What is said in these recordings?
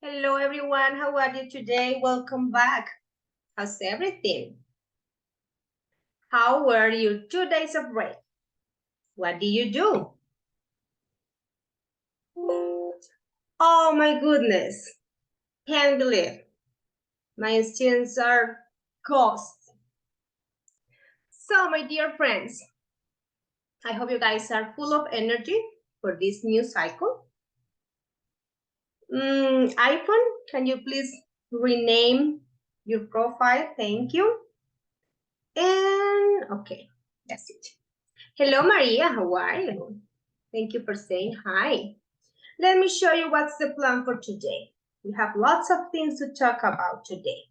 Hello everyone, how are you today? Welcome back. How's everything? How were your 2 days of break? What did you do? Oh my goodness, can't believe my students are ghosts. So my dear friends, I hope you guys are full of energy for this new cycle. iPhone, can you please rename your profile? Thank you. And okay, that's it. Hello, Maria. How are you? Thank you for saying hi. Let me show you what's the plan for today. We have lots of things to talk about today.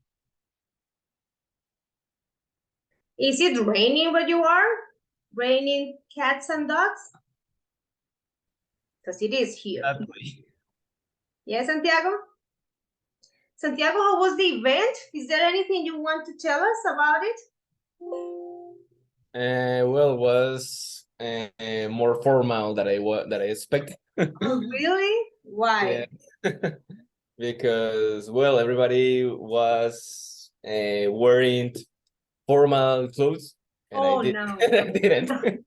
Is it raining where you are? Raining cats and dogs? Because it is here. Yes, Santiago? Santiago, how was the event? Is there anything you want to tell us about it? Well, it was more formal than I expected. Oh, really? Why? Yeah. Because well, everybody was wearing formal clothes, and Oh, I did. no. I didn't.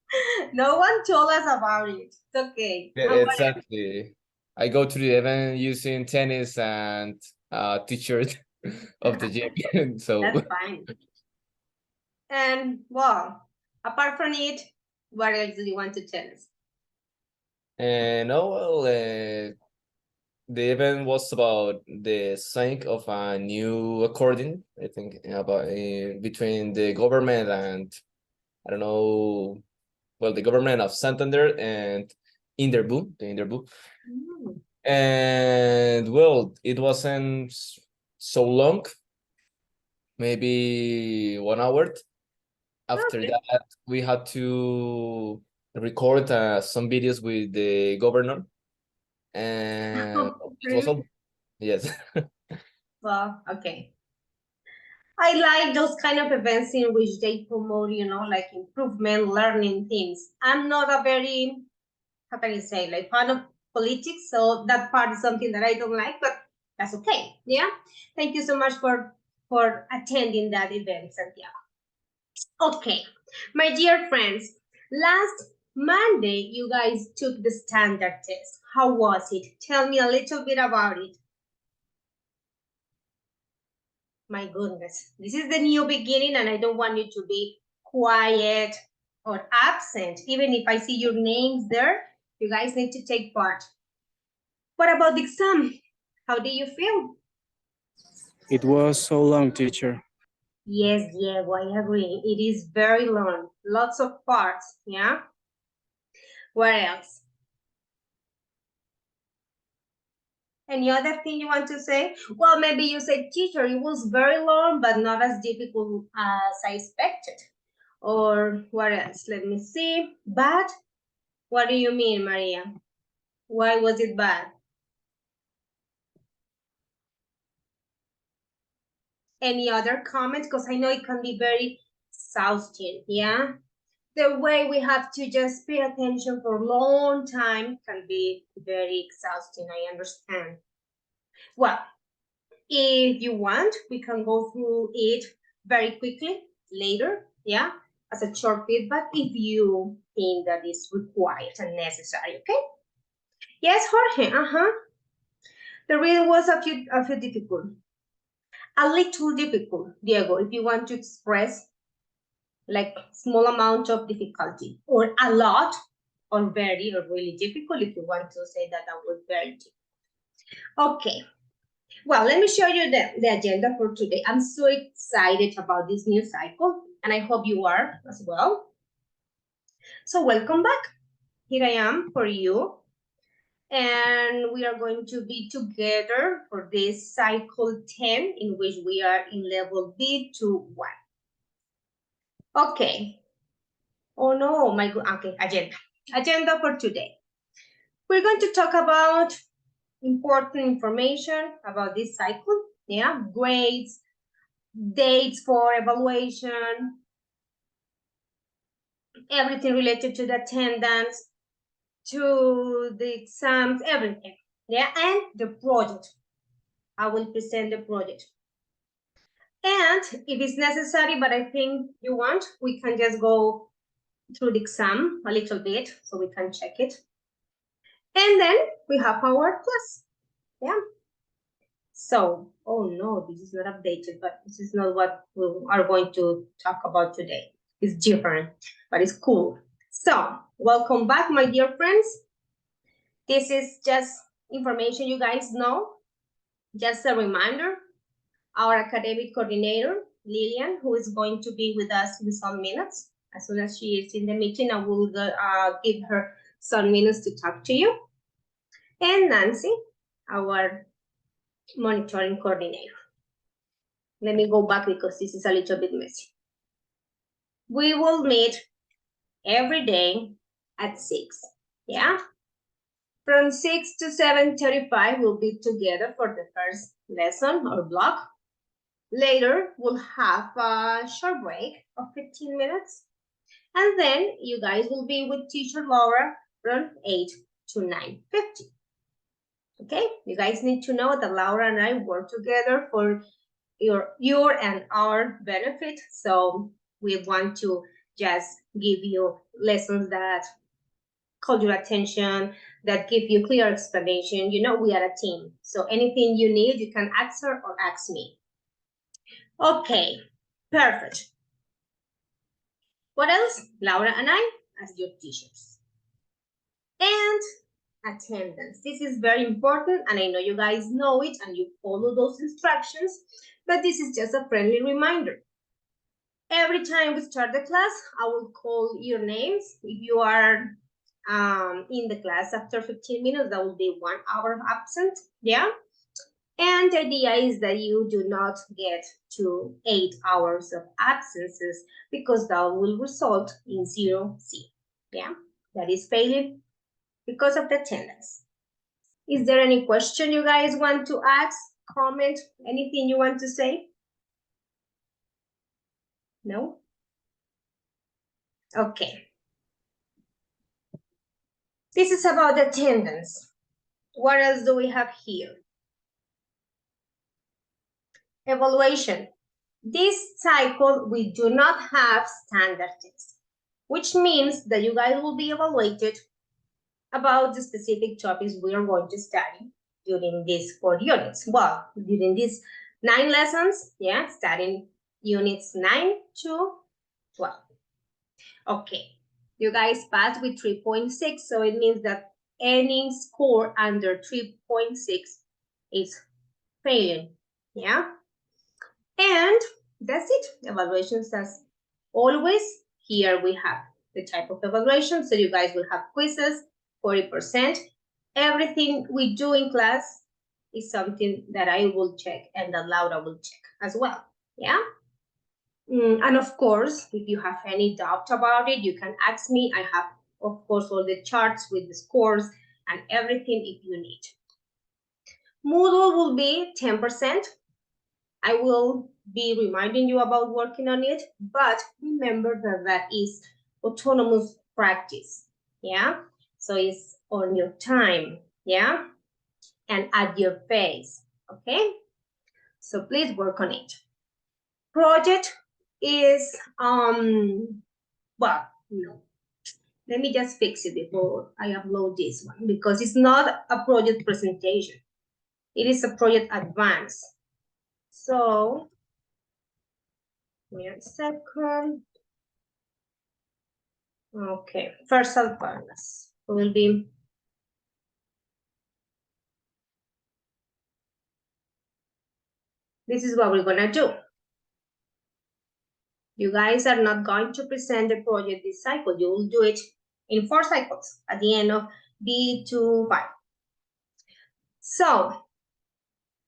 No one told us about it. It's okay. Yeah, exactly. I go to the event using tennis and t-shirt of the gym. So That's fine. And well, apart from it, what else do you want to tell us? and the event was about the signing of a new accordion, I think, about between the government and I don't know, well, the government of Santander and Interbu, the Interbu. And well, it wasn't so long, maybe 1 hour. After Okay. that, we had to record some videos with the governor, and it was Really? all, yes. Well, okay. I like those kind of events in which they promote, like improvement, learning things. I'm not a very, how can you say, like fan of politics, so that part is something that I don't like, but that's okay. Yeah. Thank you so much for attending that event, Santiago. Okay, my dear friends, last Monday you guys took the standard test. How was it? Tell me a little bit about it. My goodness, this is the new beginning and I don't want you to be quiet or absent. Even if I see your names there, you guys need to take part. What about the exam? How do you feel? It was so long, teacher. Yes, Diego, I agree. It is very long. Lots of parts, yeah? What else? Any other thing you want to say? Well, maybe you say, teacher, it was very long, but not as difficult as I expected. Or what else? Let me see. Bad? What do you mean, Maria? Why was it bad? Any other comments? Because I know it can be very exhausting, yeah? The way we have to just pay attention for a long time can be very exhausting, I understand. Well, if you want, we can go through it very quickly later, yeah, as a short feedback if you think that is required and necessary, okay? Yes, Jorge, The reading was a few difficult. A little difficult, Diego, if you want to express like small amount of difficulty, or a lot, or very, or really difficult, if you want to say that was very difficult. Okay, well, let me show you the agenda for today. I'm so excited about this new cycle, and I hope you are as well. So welcome back. Here I am for you. And we are going to be together for this cycle 10, in which we are in level B2.1. Okay. Oh no, my God. Okay, agenda. Agenda for today. We're going to talk about important information about this cycle. Yeah, grades, dates for evaluation, everything related to the attendance, to the exams, everything. Yeah, and the project. I will present the project. And if it's necessary, but I think you want, we can just go through the exam a little bit so we can check it. And then we have our class. Yeah. So, oh no, this is not updated, but this is not what we are going to talk about today. It's different, but it's cool. So, welcome back, my dear friends. This is just information you guys know. Just a reminder, our academic coordinator, Lillian, who is going to be with us in some minutes. As soon as she is in the meeting, I will give her some minutes to talk to you. And Nancy, our monitoring coordinator. Let me go back because this is a little bit messy. We will meet every day at 6, yeah? From 6 to 7:35, we'll be together for the first lesson or block. Later, we'll have a short break of 15 minutes. And then you guys will be with teacher Laura from 8 to 9:50. Okay, you guys need to know that Laura and I work together for your and our benefit. So we want to just give you lessons that call your attention, that give you clear explanation. You know, we are a team. So anything you need, you can ask her or ask me. Okay, perfect. What else? Laura and I as your teachers. And attendance. This is very important, and I know you guys know it and you follow those instructions, but this is just a friendly reminder. Every time we start the class, I will call your names. If you are in the class after 15 minutes, that will be 1 hour absent, yeah? And the idea is that you do not get to 8 hours of absences because that will result in 0C, yeah? That is failure because of the attendance. Is there any question you guys want to ask, comment, anything you want to say? No? Okay. This is about attendance. What else do we have here? Evaluation. This cycle, we do not have standard tests, which means that you guys will be evaluated about the specific topics we are going to study during these 4 units. Well, during these 9 lessons, yeah, studying units 9 to 12. Okay, you guys passed with 3.6, so it means that any score under 3.6 is failing, yeah? And that's it, evaluations as always. Here we have the type of evaluation, so you guys will have quizzes, 40%. Everything we do in class is something that I will check and that Laura will check as well, yeah? And of course, if you have any doubt about it, you can ask me. I have, of course, all the charts with the scores and everything if you need. Moodle will be 10%. I will be reminding you about working on it, but remember that that is autonomous practice, yeah? So it's on your time, yeah? And at your pace, okay? So please work on it. Project is, well, no. Let me just fix it before I upload this one because it's not a project presentation. It is a project advance. So, wait a second. Okay, first advance will be this is what we're gonna do. You guys are not going to present the project this cycle. You will do it in 4 cycles at the end of B2.1. So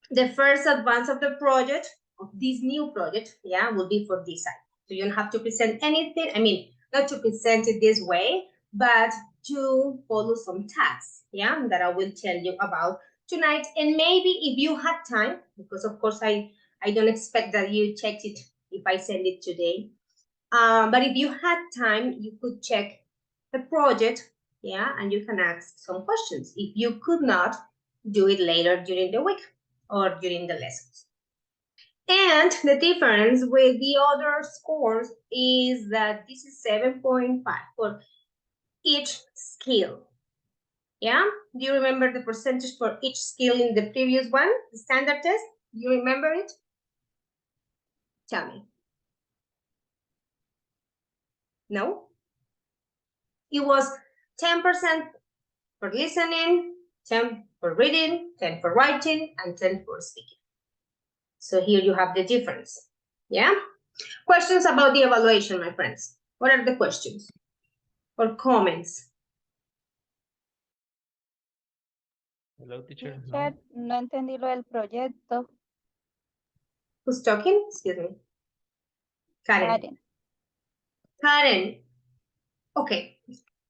the first advance of the project, of this new project, yeah, will be for this cycle. So you don't have to present anything. I mean, not to present it this way, but to follow some tasks, yeah, that I will tell you about tonight. And maybe if you had time, because of course I don't expect that you checked it if I send it today. But if you had time, you could check the project, yeah, and you can ask some questions. If you could not, do it later during the week. or during the lessons. And the difference with the other scores is that this is 7.5 for each skill. Yeah, do you remember the percentage for each skill in the previous one, the standard test? You remember it? Tell me. No? It was 10% for listening, 10 for reading, 10 for writing, and 10 for speaking. So here you have the difference. Yeah? Questions about the evaluation, my friends. What are the questions or comments? Hello, teacher. Teacher, no entendí lo del proyecto. Who's talking? Excuse me. Karen. Karen. Karen. Okay.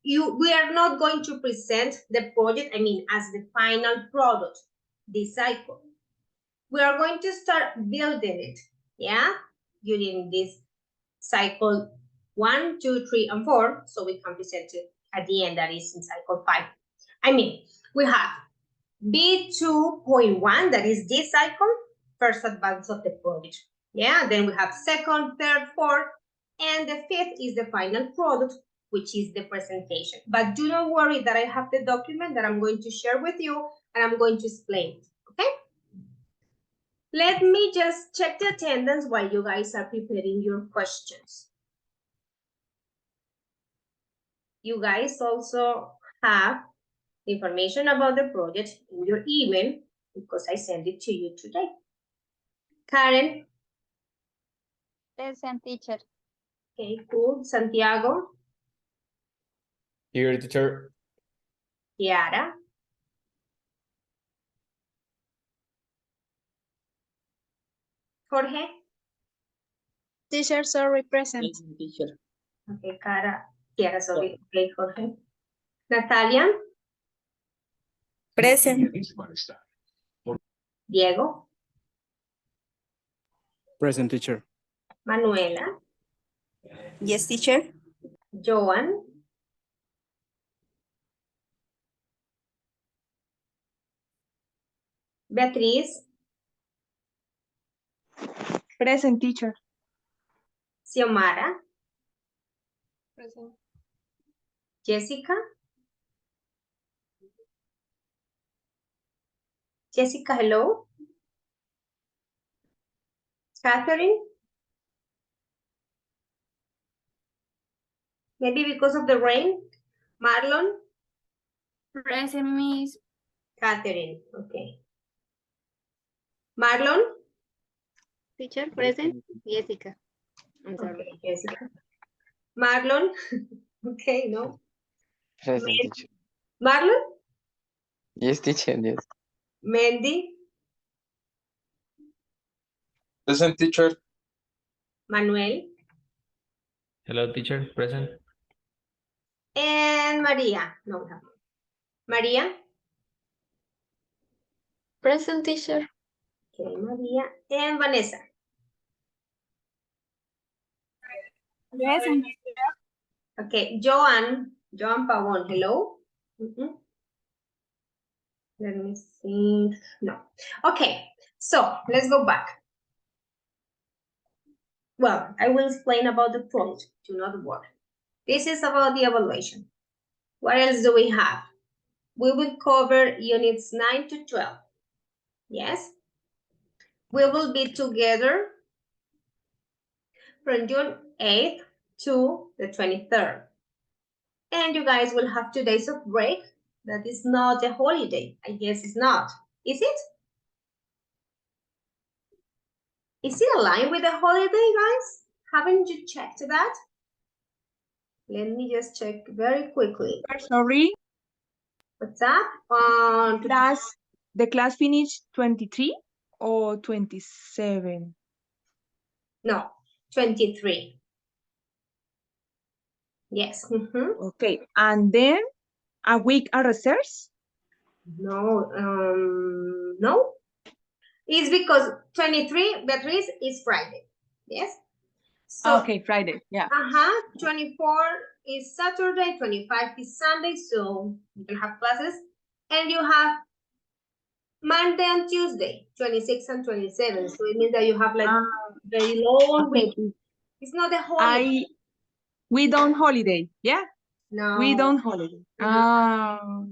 We are not going to present the project, as the final product, this cycle. We are going to start building it, yeah, during this cycle 1, 2, 3, and 4, so we can present it at the end, that is in cycle 5. We have B2.1, that is this cycle, first advance of the project. Yeah, then we have second, third, fourth, and the fifth is the final product, which is the presentation. But do not worry that I have the document that I'm going to share with you and I'm going to explain it, okay? Let me just check the attendance while you guys are preparing your questions. You guys also have information about the project in your email because I sent it to you today. Karen? Present, teacher. Okay, cool. Santiago? Here, teacher. Kiara? Jorge? Teacher, sorry, present. Teacher. Okay, Kiara, sorry. Okay, Jorge. Natalia? Present. Diego? Present, teacher. Manuela? Yes, teacher. Joan? Beatriz? Present, teacher. Xiomara? Present. Jessica? Jessica, hello? Catherine? Maybe because of the rain? Marlon? Present, Miss. Catherine, okay. Marlon? Teacher, present. Jessica. I'm sorry. Okay, Jessica. Marlon? Okay, no. Present, teacher. Marlon? Yes, teacher, yes. Mandy? Present, teacher. Manuel? Hello, teacher. Present. And Maria? No, we have not. Maria? Present, teacher. Okay, Maria. And Vanessa? Present. Okay, Joan Pavon, hello? Let me think. No. Okay, so let's go back. Well, I will explain about the project. Do not worry. This is about the evaluation. What else do we have? We will cover units 9 to 12. Yes? We will be together from June 8th to the 23rd. And you guys will have 2 days of break. That is not a holiday. I guess it's not. Is it? Is it aligned with the holiday, guys? Haven't you checked that? Let me just check very quickly. Sorry, What's up? the class finished 23 or 27? No, 23. Yes. Okay, and then a week of recess? No, no. It's because 23, Beatriz, is Friday. Yes? So, Okay, Friday, yeah. 24 is Saturday, 25 is Sunday, so you can have classes. And you have Monday and Tuesday, 26 and 27. So it means that you have like very long Okay. week. It's not a holiday. We don't holiday, yeah? No. We don't holiday. No,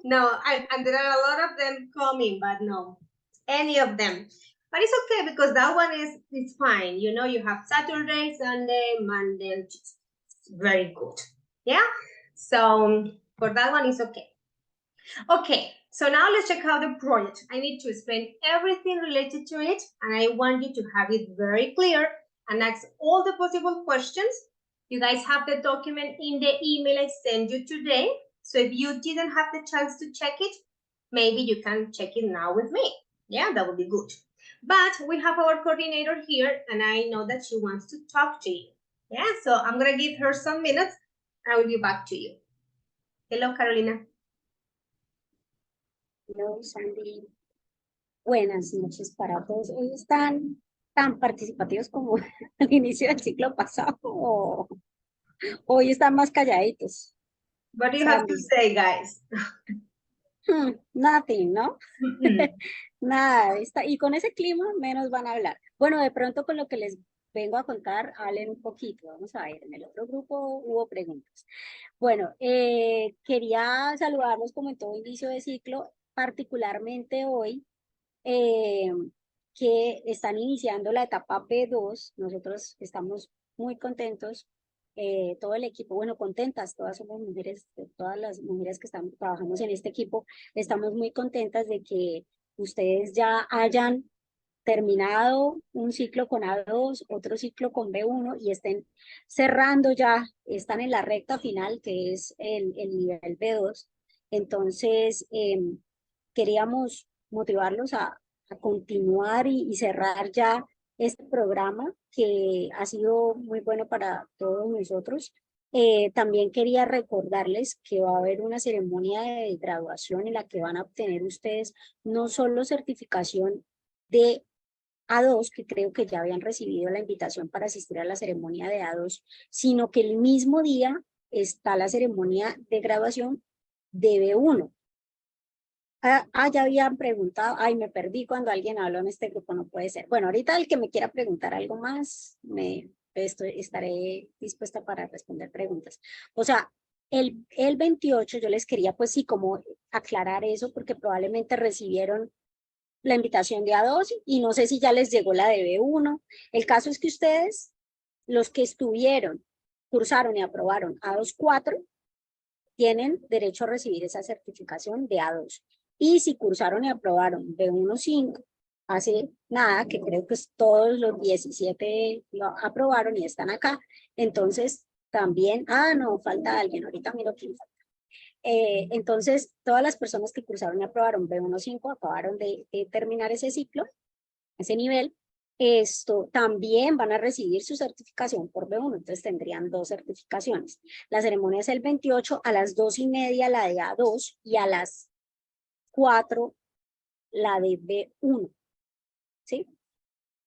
no. And there are a lot of them coming, but no, any of them. But it's okay because that one is fine. You know, you have Saturday, Sunday, Monday, and Tuesday. It's very good. Yeah. So for that one, it's okay. Okay. So now let's check out the project. I need to explain everything related to it, and I want you to have it very clear and ask all the possible questions. You guys have the document in the email I sent you today. So if you didn't have the chance to check it, maybe you can check it now with me. Yeah, that would be good. But we have our coordinator here, and I know that she wants to talk to you. Yeah, so I'm going to give her some minutes, and I will be back to you. Hello, Carolina. Hello, Sandy. Buenas noches para todos. Hoy están tan participativos como al inicio del ciclo pasado o hoy están más calladitos. What do you have to say, guys? Nothing, ¿no? Nada, y con ese clima menos van a hablar. Bueno, de pronto con lo que les vengo a contar, hablen un poquito. Vamos a ver, en el otro grupo hubo preguntas. Bueno, quería saludarlos como en todo inicio de ciclo, particularmente hoy, que están iniciando la etapa B2. Nosotros estamos muy contentos, todo el equipo, bueno, contentas, todas somos mujeres, todas las mujeres que trabajamos en este equipo, estamos muy contentas de que ustedes ya hayan terminado un ciclo con A2, otro ciclo con B1 y estén cerrando ya, están en la recta final que es el nivel B2. Entonces, queríamos motivarlos a continuar y cerrar ya este programa que ha sido muy bueno para todos nosotros. También quería recordarles que va a haber una ceremonia de graduación en la que van a obtener ustedes no solo certificación de A2, que creo que ya habían recibido la invitación para asistir a la ceremonia de A2, sino que el mismo día está la ceremonia de graduación de B1. Ya habían preguntado, me perdí cuando alguien habló en este grupo, no puede ser. Bueno, ahorita el que me quiera preguntar algo más, estaré dispuesta para responder preguntas. O sea, el 28 yo les quería pues sí como aclarar eso porque probablemente recibieron la invitación de A2 y no sé si ya les llegó la de B1. El caso es que ustedes, los que estuvieron, cursaron y aprobaron A2-4, tienen derecho a recibir esa certificación de A2. Y si cursaron y aprobaron B1-5, hace nada, que creo que todos los 17 lo aprobaron y están acá, entonces también, no, falta alguien, ahorita miro quién falta. Entonces, todas las personas que cursaron y aprobaron B1-5 acabaron de terminar ese ciclo, ese nivel. También van a recibir su certificación por B1, entonces tendrían 2 certificaciones. La ceremonia es el 28 a las 2:30 la de A2 y a las 4 la de B1, ¿sí?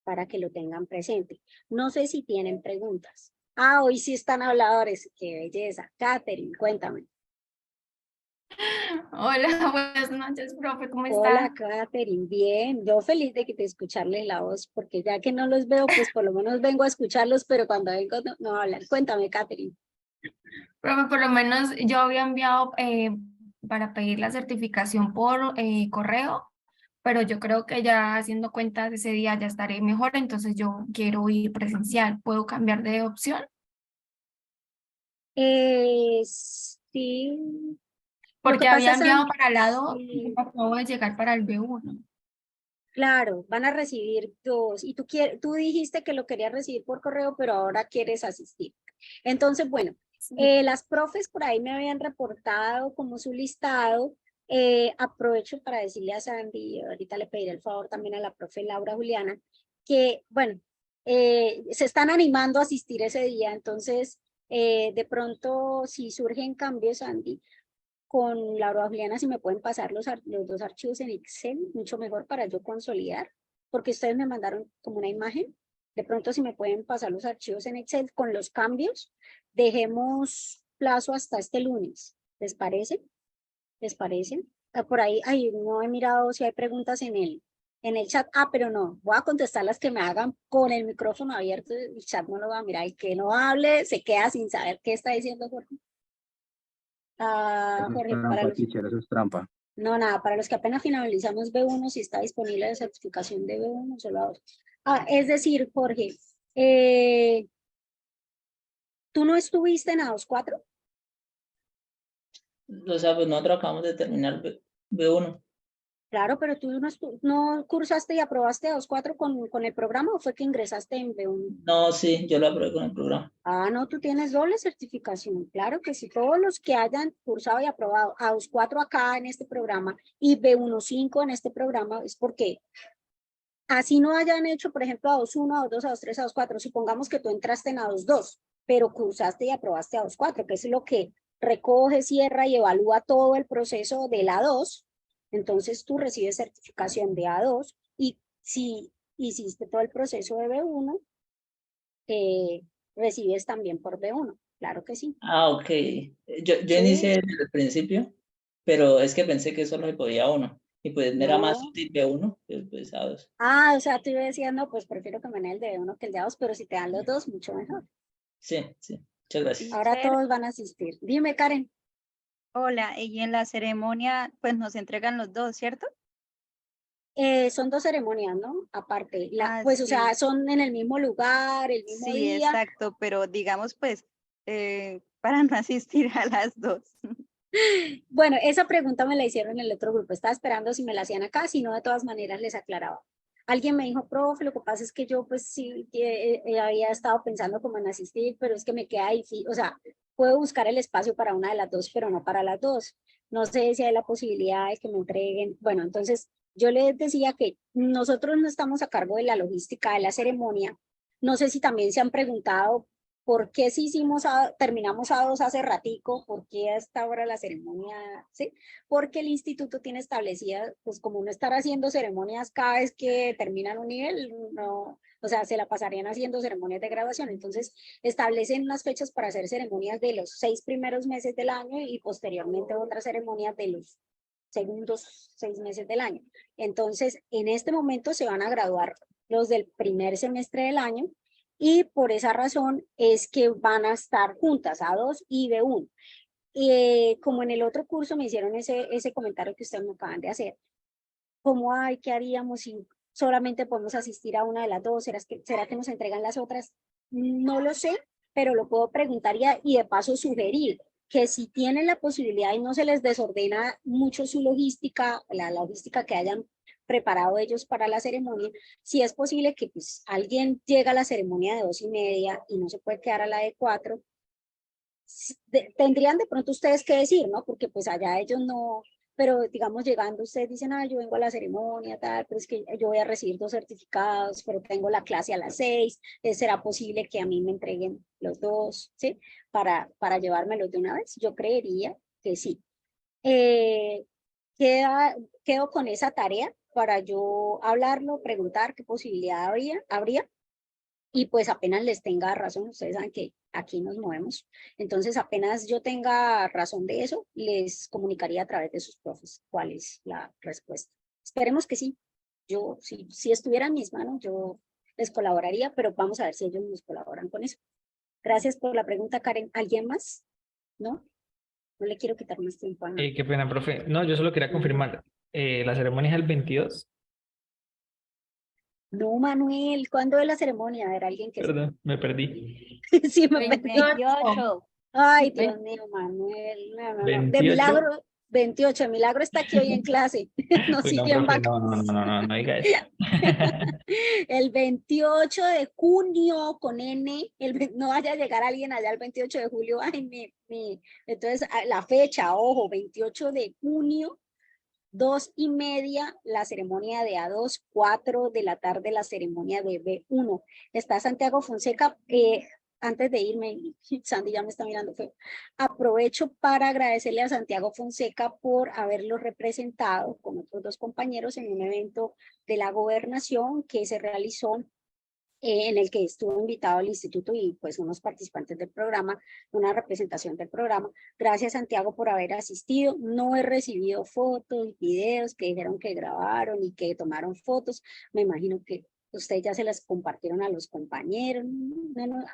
Para que lo tengan presente. No sé si tienen preguntas. Hoy sí están habladores, qué belleza. Catherine, cuéntame. Hola, buenas noches, profe, ¿cómo está? Hola, Catherine, bien. Yo feliz de que te escucharles la voz, porque ya que no los veo, pues por lo menos vengo a escucharlos, pero cuando vengo no hablan. Cuéntame, Catherine. Profe, por lo menos yo había enviado para pedir la certificación por correo, pero yo creo que ya haciendo cuentas ese día ya estaré mejor, entonces yo quiero ir presencial. ¿Puedo cambiar de opción? Sí. Porque había enviado para el lado sí. y acabo de llegar para el B1. Claro, van a recibir 2. Y tú dijiste que lo querías recibir por correo, pero ahora quieres asistir. Entonces, bueno, las profes por ahí me habían reportado como su listado. Aprovecho para decirle a Sandy, ahorita le pediré el favor también a la profe Laura Juliana, que, bueno, se están animando a asistir ese día. Entonces, de pronto, si surgen cambios, Sandy, con Laura Juliana, si me pueden pasar los 2 archivos en Excel, mucho mejor para yo consolidar, porque ustedes me mandaron como una imagen. De pronto, si me pueden pasar los archivos en Excel con los cambios, dejemos plazo hasta este lunes. ¿Les parece? ¿Les parece? Por ahí, ay, no he mirado si hay preguntas en el chat. Ah, pero no, voy a contestar las que me hagan con el micrófono abierto. El chat no lo va a mirar. El que no hable se queda sin saber qué está diciendo Jorge. Ah, Eso es Jorge, para trampa, los... teacher, eso es trampa. No, nada, para los que apenas finalizamos B1, si está disponible la certificación de B1, solo ahora. Ah, es decir, Jorge, ¿tú no estuviste en A24? O sea, pues nosotros acabamos de terminar B1. Claro, pero tú no cursaste y aprobaste A24 con el programa, ¿o fue que ingresaste en B1? No, sí, yo lo aprobé con el programa. Ah, no, tú tienes doble certificación. Claro que sí, todos los que hayan cursado y aprobado A24 acá en este programa y B1.5 en este programa es porque así no hayan hecho, por ejemplo, A2.1, A2.2, A2.3, A2.4, supongamos que tú entraste en A2.2, pero cursaste y aprobaste A2.4, que es lo que recoge, cierra y evalúa todo el proceso del A2, entonces tú recibes certificación de A2 y si hiciste todo el proceso de B1, recibes también por B1, claro que sí. Ah, ok. Yo Sí. inicié desde el principio, pero es que pensé que solo se podía uno. Y pues me era más No. útil B1 que pues A2. Ah, o sea, tú decías, no, pues prefiero que me den el de B1 que el de A2, pero si te dan los dos, mucho mejor. Sí, sí. Muchas gracias. Ahora Teacher, todos van a asistir. Dime, Karen. hola, y en la ceremonia, pues nos entregan los dos, ¿cierto? Son dos ceremonias, ¿no? Aparte, Ah, pues, o sea, sí, son en el mismo lugar, el mismo sí, día. exacto, pero digamos, pues, para no asistir a las dos. Bueno, esa pregunta me la hicieron en el otro grupo. Estaba esperando si me la hacían acá, si no, de todas maneras les aclaraba. Alguien me dijo, profe, lo que pasa es que yo, pues sí, había estado pensando como en asistir, pero es que me queda difícil, o sea, puedo buscar el espacio para una de las dos, pero no para las dos. No sé si hay la posibilidad de que me entreguen. Bueno, entonces yo les decía que nosotros no estamos a cargo de la logística de la ceremonia. No sé si también se han preguntado ¿por qué si terminamos A2 hace ratico? ¿Por qué a esta hora la ceremonia? ¿Sí? Porque el instituto tiene establecida, pues como no estar haciendo ceremonias cada vez que terminan un nivel, no, o sea, se la pasarían haciendo ceremonias de graduación. Entonces, establecen unas fechas para hacer ceremonias de los 6 primeros meses del año y posteriormente otras ceremonias de los segundos 6 meses del año. Entonces, en este momento se van a graduar los del primer semestre del año y por esa razón es que van a estar juntas, A2 y B1. Como en el otro curso me hicieron ese comentario que ustedes me acaban de hacer, ¿cómo hay, qué haríamos si solamente podemos asistir a una de las dos? ¿Será que nos entregan las otras? No lo sé, pero lo puedo preguntar y de paso sugerir que si tienen la posibilidad y no se les desordena mucho su logística, la logística que hayan preparado ellos para la ceremonia, si es posible que pues alguien llega a la ceremonia de 2:30 y no se puede quedar a la de 4, tendrían de pronto ustedes que decir, ¿no? Porque pues allá ellos no, pero digamos llegando ustedes dicen, ah, yo vengo a la ceremonia, tal, pero es que yo voy a recibir 2 certificados, pero tengo la clase a las 6, ¿será posible que a mí me entreguen los dos, ¿sí? Para llevármelos de una vez. Yo creería que sí. Eh, quedo con esa tarea para yo hablarlo, preguntar qué posibilidad habría y pues apenas les tenga razón, ustedes saben que aquí nos movemos, entonces apenas yo tenga razón de eso, les comunicaría a través de sus profes cuál es la respuesta. Esperemos que sí. Yo, si estuviera en mis manos, yo les colaboraría, pero vamos a ver si ellos nos colaboran con eso. Gracias por la pregunta, Karen. ¿Alguien más? ¿No? No le quiero quitar más tiempo a nadie. Qué pena, profe. No, yo solo quería confirmar. La ceremonia es el 22. No, Manuel, ¿cuándo es la ceremonia? A ver, alguien que sepa. Perdón, me perdí. Sí, me perdí. 28. Ay, Dios mío, Manuel. No. De 28. milagro, 28. De milagro está aquí hoy en clase. No Uy, no, siguió en profe, no, vacas. no diga eso. El 28 de junio con N. No vaya a llegar alguien allá el 28 de julio. Ay, entonces, la fecha, ojo, 28 de junio. 2:30 la ceremonia de A2, 4 de la tarde la ceremonia de B1. Está Santiago Fonseca. Antes de irme, Sandy ya me está mirando feo. Aprovecho para agradecerle a Santiago Fonseca por haberlo representado con otros 2 compañeros en un evento de la gobernación que se realizó en el que estuvo invitado el instituto y pues unos participantes del programa, una representación del programa. Gracias, Santiago, por haber asistido. No he recibido fotos, videos que dijeron que grabaron y que tomaron fotos. Me imagino que ustedes ya se las compartieron a los compañeros.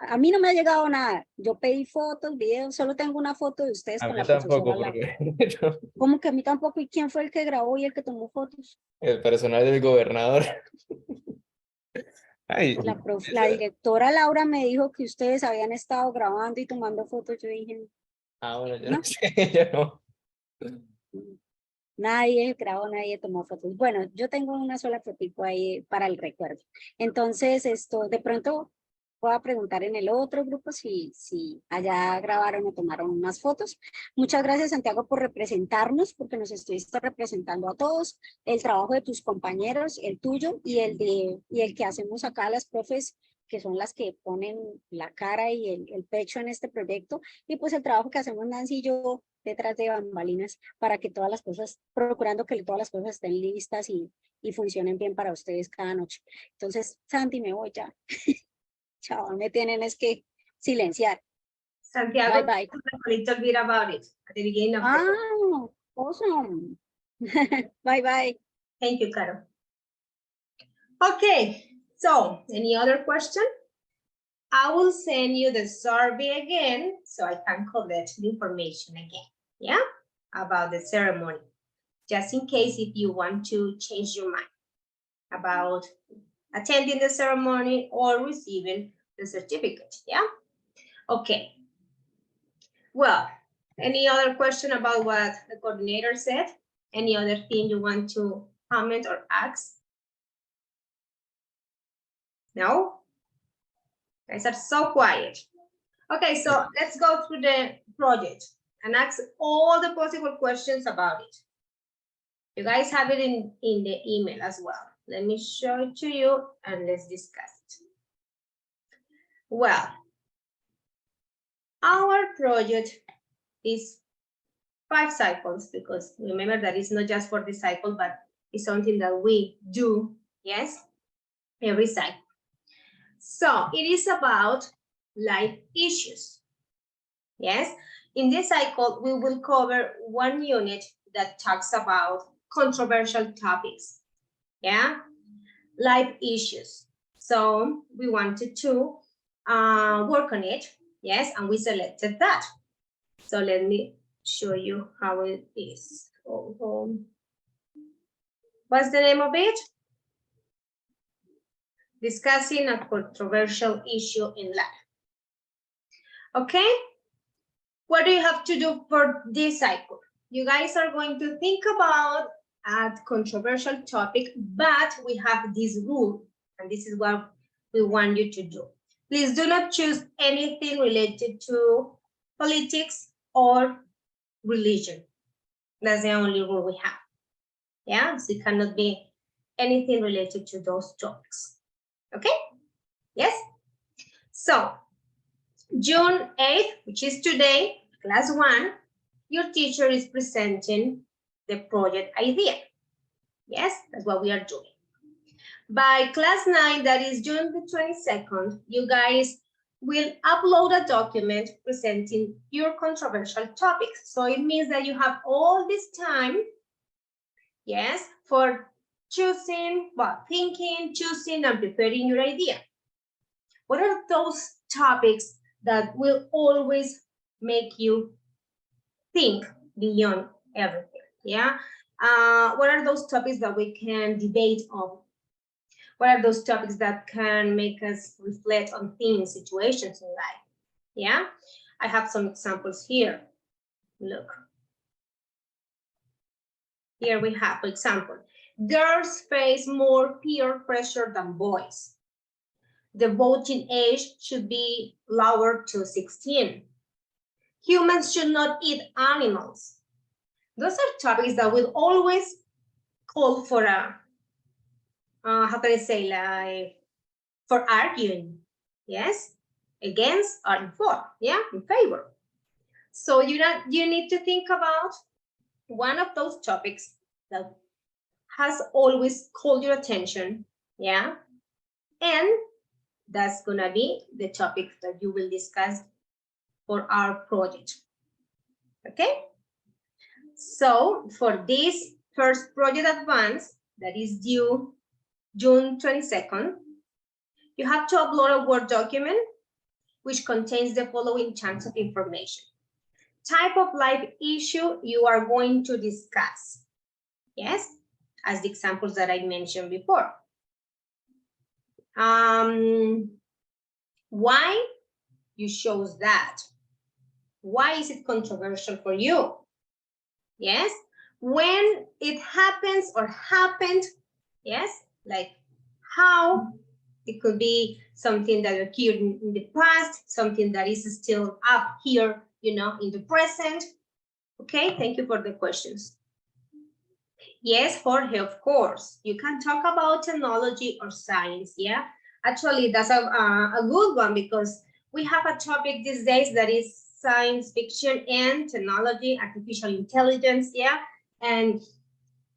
A mí no me ha llegado nada. Yo pedí fotos, videos, solo tengo una foto de ustedes A con mí la profesora. tampoco, porque ¿Cómo que a mí tampoco? ¿Y quién fue el que grabó y el que tomó fotos? el personal del gobernador. Ay, La directora Laura me dijo que ustedes habían estado grabando y tomando fotos. Yo dije, bueno, yo no, no sé, yo no. nadie grabó, nadie tomó fotos. Bueno, yo tengo una sola fotico ahí para el recuerdo. Entonces, esto, de pronto voy a preguntar en el otro grupo si allá grabaron o tomaron más fotos. Muchas gracias, Santiago, por representarnos, porque nos estuviste representando a todos. El trabajo de tus compañeros, el tuyo y el que hacemos acá las profes, que son las que ponen la cara y el pecho en este proyecto. Y pues el trabajo que hacemos Nancy y yo detrás de bambalinas para que todas las cosas, procurando que todas las cosas estén listas y funcionen bien para ustedes cada noche. Entonces, Santi, me voy ya. Chao, me tienen es que silenciar. Santiago, Bye, bye. a little bit about it at the beginning of the Awesome. Bye, bye. Thank you, Caro. Okay, so any other question? I will send you the survey again so I can collect the information again, yeah, about the ceremony, just in case if you want to change your mind about attending the ceremony or receiving the certificate, yeah? Okay. Well, any other question about what the coordinator said? Any other thing you want to comment or ask? No? You guys are so quiet. Okay, so let's go through the project and ask all the possible questions about it. You guys have it in the email as well. Let me show it to you and let's discuss it. Well, our project is 5 cycles because remember that it's not just for the cycle, but it's something that we do, yes, every cycle. So it is about life issues. Yes, in this cycle, we will cover one unit that talks about controversial topics. Yeah, life issues. So we wanted to work on it. Yes, and we selected that. So let me show you how it is. What's the name of it? Discussing a controversial issue in life. Okay, what do you have to do for this cycle? You guys are going to think about a controversial topic, but we have this rule, and this is what we want you to do. Please do not choose anything related to politics or religion. That's the only rule we have. Yeah, so it cannot be anything related to those topics. Okay? Yes? So, June 8th, which is today, class 1, your teacher is presenting the project idea. Yes, that's what we are doing. By class 9, that is June the 22nd, you guys will upload a document presenting your controversial topics. So it means that you have all this time, yes, for choosing, well, thinking, choosing, and preparing your idea. What are those topics that will always make you think beyond everything? Yeah. What are those topics that we can debate on? What are those topics that can make us reflect on things, situations in life? Yeah. I have some examples here. Look. Here we have, for example, girls face more peer pressure than boys. The voting age should be lowered to 16. Humans should not eat animals. Those are topics that will always call for a, how can I say, like, for arguing, yes, against or for, yeah, in favor. So you need to think about one of those topics that has always called your attention, yeah, and That's gonna be the topic that you will discuss for our project. Okay? So for this first project advance that is due June 22nd, you have to upload a Word document which contains the following chunks of information. Type of live issue you are going to discuss. Yes, as the examples that I mentioned before. Why you chose that? Why is it controversial for you? Yes, when it happens or happened, yes, like how. It could be something that occurred in the past, something that is still up here, you know, in the present. Okay, thank you for the questions. Yes, Jorge, of course. You can talk about technology or science, yeah? Actually, that's a good one because we have a topic these days that is science fiction and technology, artificial intelligence, yeah? And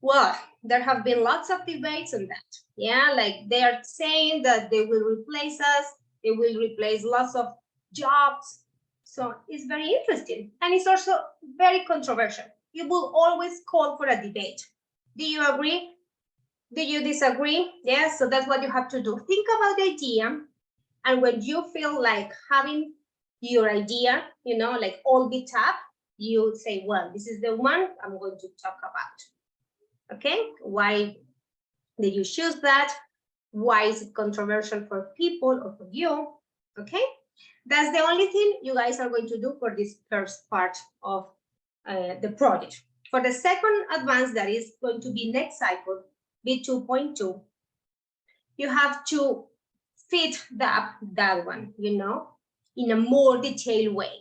well, there have been lots of debates on that. Yeah, like they are saying that they will replace us, they will replace lots of jobs. So it's very interesting. And it's also very controversial. You will always call for a debate. Do you agree? Do you disagree? Yes, so that's what you have to do. Think about the idea. And when you feel like having your idea, you know, like all beat up, you say, well, this is the one I'm going to talk about. Okay, why did you choose that? Why is it controversial for people or for you? Okay, that's the only thing you guys are going to do for this first part of the project. For the second advance, that is going to be next cycle, B2.2, you have to fit that one, you know, in a more detailed way.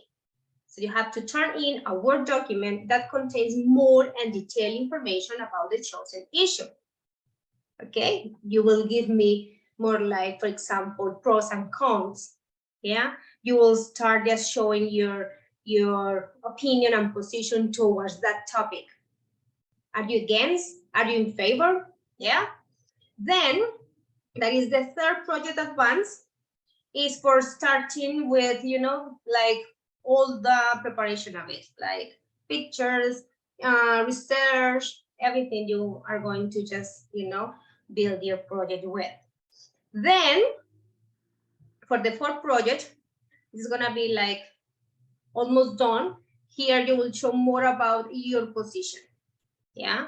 So you have to turn in a Word document that contains more and detailed information about the chosen issue. Okay, you will give me more like, for example, pros and cons. Yeah, you will start just showing your opinion and position towards that topic. Are you against? Are you in favor? Yeah. Then that is the third project advance, is for starting with, you know, like all the preparation of it, like pictures, research, everything you are going to just, you know, build your project with. Then for the fourth project, it's gonna be like almost done. Here you will show more about your position. Yeah.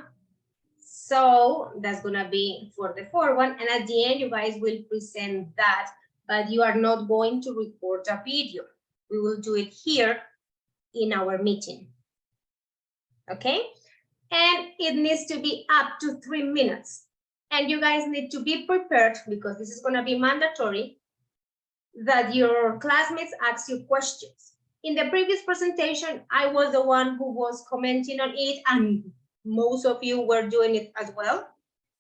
So that's gonna be for the fourth one. And at the end, you guys will present that, but you are not going to record a video. We will do it here in our meeting. Okay? And it needs to be up to 3 minutes. And you guys need to be prepared, because this is gonna be mandatory, that your classmates ask you questions. In the previous presentation, I was the one who was commenting on it, and most of you were doing it as well,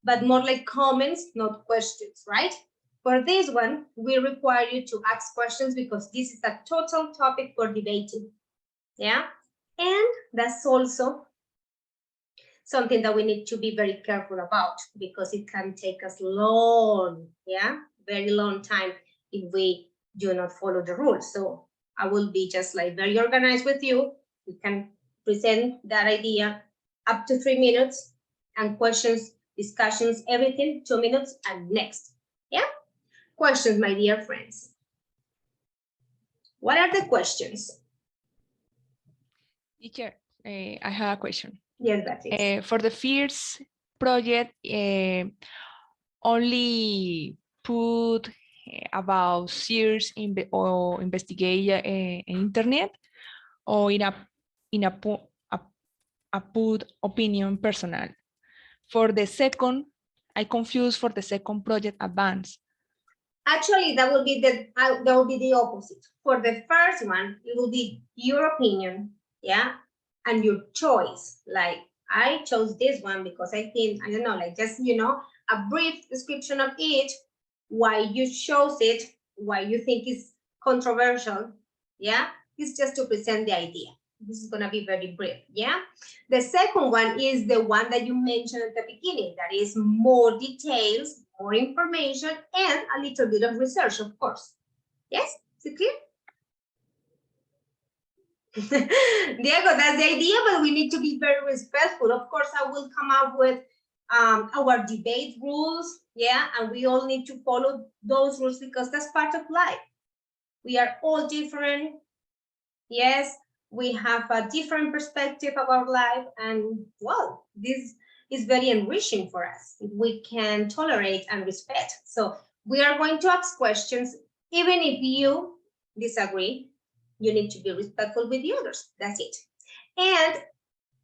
but more like comments, not questions, right? For this one, we require you to ask questions because this is a total topic for debating, yeah? And that's also something that we need to be very careful about, because it can take us long, yeah? Very long time if we do not follow the rules. So I will be just like very organized with you. You can present that idea up to 3 minutes, and questions, discussions, everything, 2 minutes, and next. Yeah? Questions, my dear friends. What are the questions? Teacher, I have a question. Yes, Beatriz. For the first project, only put about search or investigate internet, or in a put opinion personal. For the second, I confused for the second project advance. Actually, that will be the opposite. For the first one, it will be your opinion, yeah, and your choice. Like, I chose this one because I think, I don't know, like just, you know, a brief description of it, why you chose it, why you think it's controversial, yeah. It's just to present the idea. This is gonna be very brief, yeah. The second one is the one that you mentioned at the beginning, that is more details, more information and a little bit of research, of course. Yes, is it clear? Diego, that's the idea, but we need to be very respectful. Of course, I will come up with our debate rules, yeah, and we all need to follow those rules because that's part of life. We are all different. Yes, we have a different perspective about life, and well, this is very enriching for us. We can tolerate and respect. So we are going to ask questions, even if you disagree. You need to be respectful with the others. That's it. And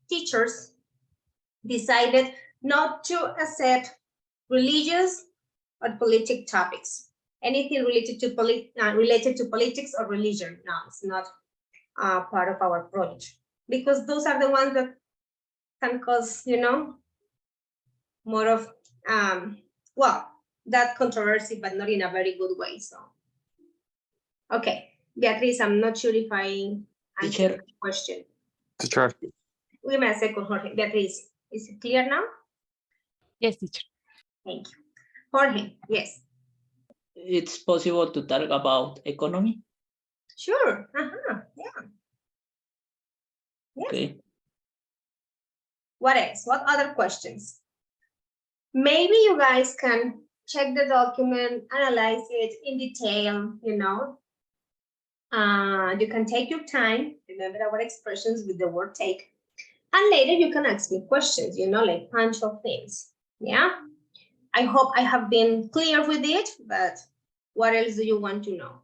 teachers decided not to accept religious or political topics. Anything related to politics or religion. No, it's not part of our project because those are the ones that can cause, you know, more of well, that controversy, but not in a very good way. So, okay. Beatriz, I'm not sure if I answered the question. Teacher. Give me a second, Jorge. Beatriz, is it clear now? Yes, teacher. Thank you. Jorge, yes. It's possible to talk about economy? Sure. Yeah. Yes. Okay. What else? What other questions? Maybe you guys can check the document, analyze it in detail, you know. You can take your time, remember our expressions with the word take, and later you can ask me questions, you know, like punctual things. Yeah. I hope I have been clear with it, but what else do you want to know?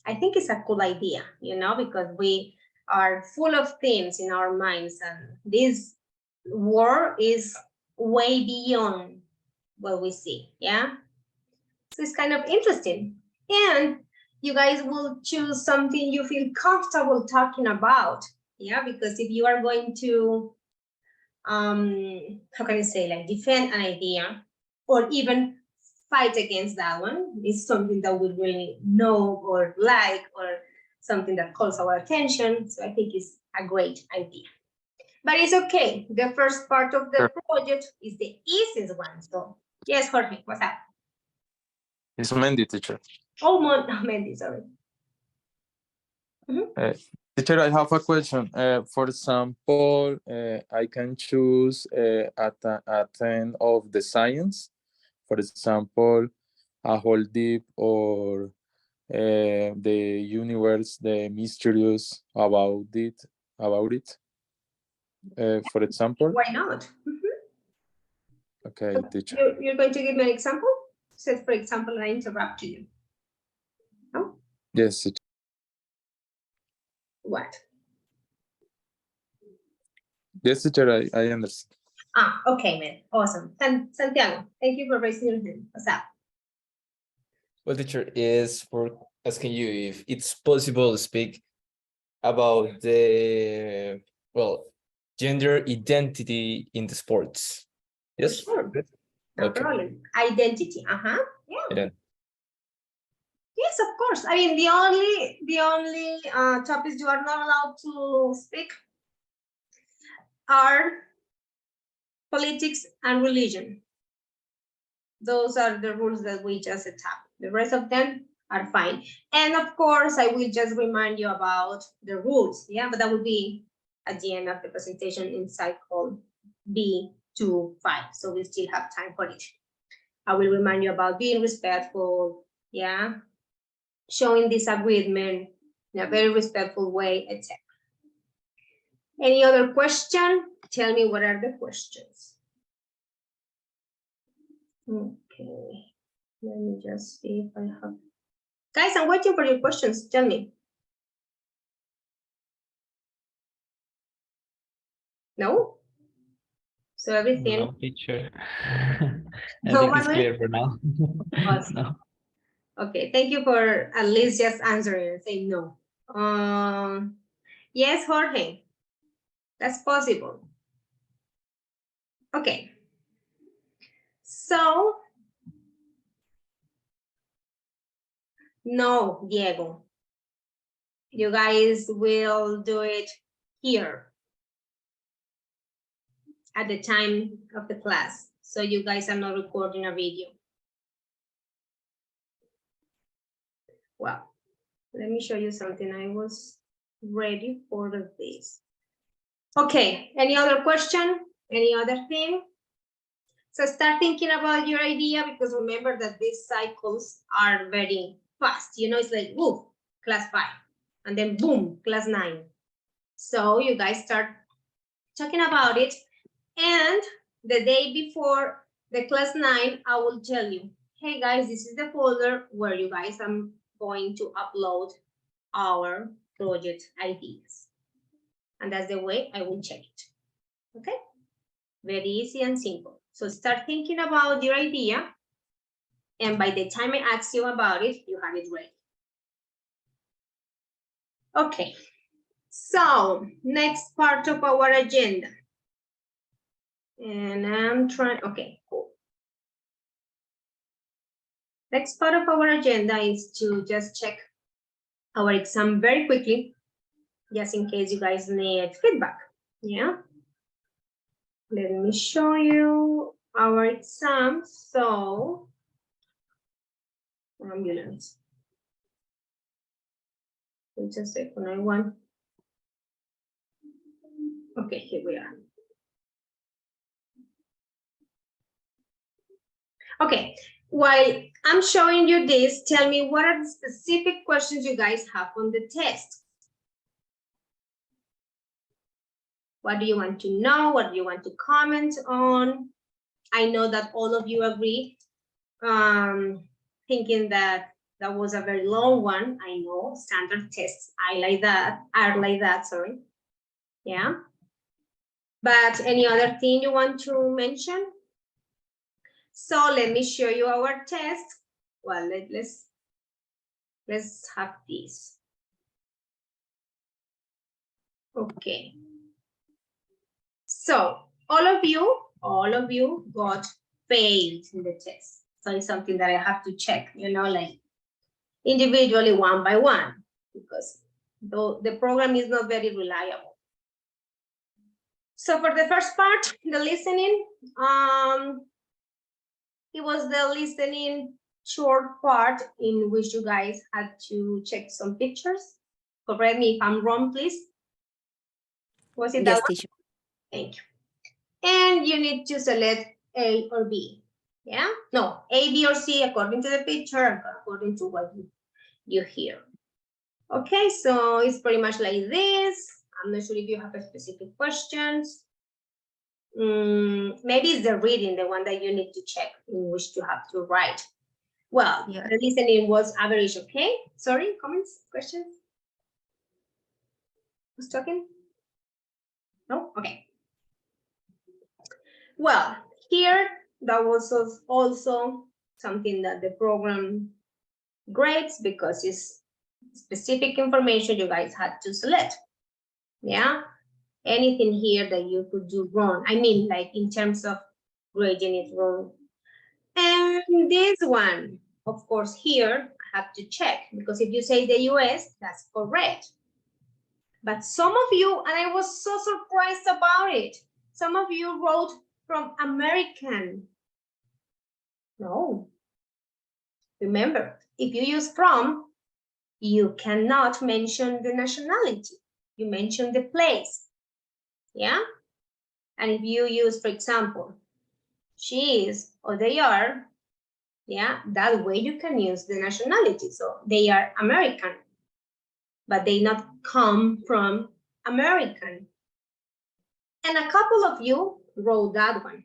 I think it's a cool idea, you know, because we are full of things in our minds, and this war is way beyond what we see. Yeah. So it's kind of interesting. And you guys will choose something you feel comfortable talking about. Yeah, because if you are going to, how can I say, like defend an idea or even fight against that one, is something that we really know or like or something that calls our attention. So I think it's a great idea. But it's okay. The first part of the project is the easiest one. So yes, Jorge, what's up? It's Mandy, teacher. Oh, Mandy, sorry. Teacher, I have a question. For example, I can choose a 10 of the science. For example, a whole deep or the universe, the mysterious about it. For example. Why not? Okay, teacher. You're going to give me an example? So, for example, I interrupt you. No? Yes, teacher. What? Yes, teacher, I understand. Ah, okay, man. Awesome. Santiago, thank you for raising your hand. What's up? Well, teacher, is for asking you if it's possible to speak about the, well, gender identity in the sports. Yes? Sure. No Okay. problem. Identity. Yeah. Yeah. Yes, of course. I mean, the only topics you are not allowed to speak are politics and religion. Those are the rules that we just set up. The rest of them are fine. And of course, I will just remind you about the rules. Yeah, but that will be at the end of the presentation in cycle B2.1. So we still have time for it. I will remind you about being respectful, yeah, showing disagreement in a very respectful way, etc. Any other question? Tell me what are the questions. Okay, let me just see if I have. Guys, I'm waiting for your questions. Tell me. No? So everything. No, teacher. No, Everything is clear for now. Awesome. No. Okay, thank you for at least just answering and saying no. Yes, Jorge, that's possible. Okay. So, no, Diego. You guys will do it here. at the time of the class. So you guys are not recording a video. Well, let me show you something. I was ready for this. Okay, any other question? Any other thing? So start thinking about your idea, because remember that these cycles are very fast. You know, it's like, woo, class 5, and then boom, class 9. So you guys start talking about it, and the day before the class 9, I will tell you, hey guys, this is the folder where you guys are going to upload our project ideas. And that's the way I will check it. Okay? Very easy and simple. So start thinking about your idea, and by the time I ask you about it, you have it ready. Okay, so next part of our agenda. And I'm trying, okay, cool. Next part of our agenda is to just check our exam very quickly, just in case you guys need feedback. Yeah. Let me show you our exam. So, ambulance. Wait a second, I want. Okay, here we are. Okay, while I'm showing you this, tell me what are the specific questions you guys have on the test? What do you want to know? What do you want to comment on? I know that all of you agree, thinking that that was a very long one. I know, standard tests, are like that, sorry. Yeah. But any other thing you want to mention? So let me show you our test. Well, let's have this. Okay. So all of you got failed in the test. So it's something that I have to check, you know, like individually one by one, because the program is not very reliable. So for the first part, the listening, it was the listening short part in which you guys had to check some pictures. Correct me if I'm wrong, please. Was it that one? Teacher. Thank you. And you need to select A or B. Yeah? No, A, B, or C according to the picture, according to what you hear. Okay, so it's pretty much like this. I'm not sure if you have a specific questions. Maybe it's the reading, the one that you need to check in which you have to write. Well, yeah. The listening was average, okay? Sorry, comments, questions? Who's talking? No? Okay. Well, here, that was also something that the program grades because it's specific information you guys had to select. Yeah? Anything here that you could do wrong. I mean, like in terms of grading it wrong. And this one, of course, here I have to check because if you say the US, that's correct. But some of you, and I was so surprised about it, some of you wrote from American. No. Remember, if you use from, you cannot mention the nationality. You mention the place. Yeah? And if you use, for example, she is or they are, yeah, that way you can use the nationality. So they are American, but they not come from American. And a couple of you wrote that one.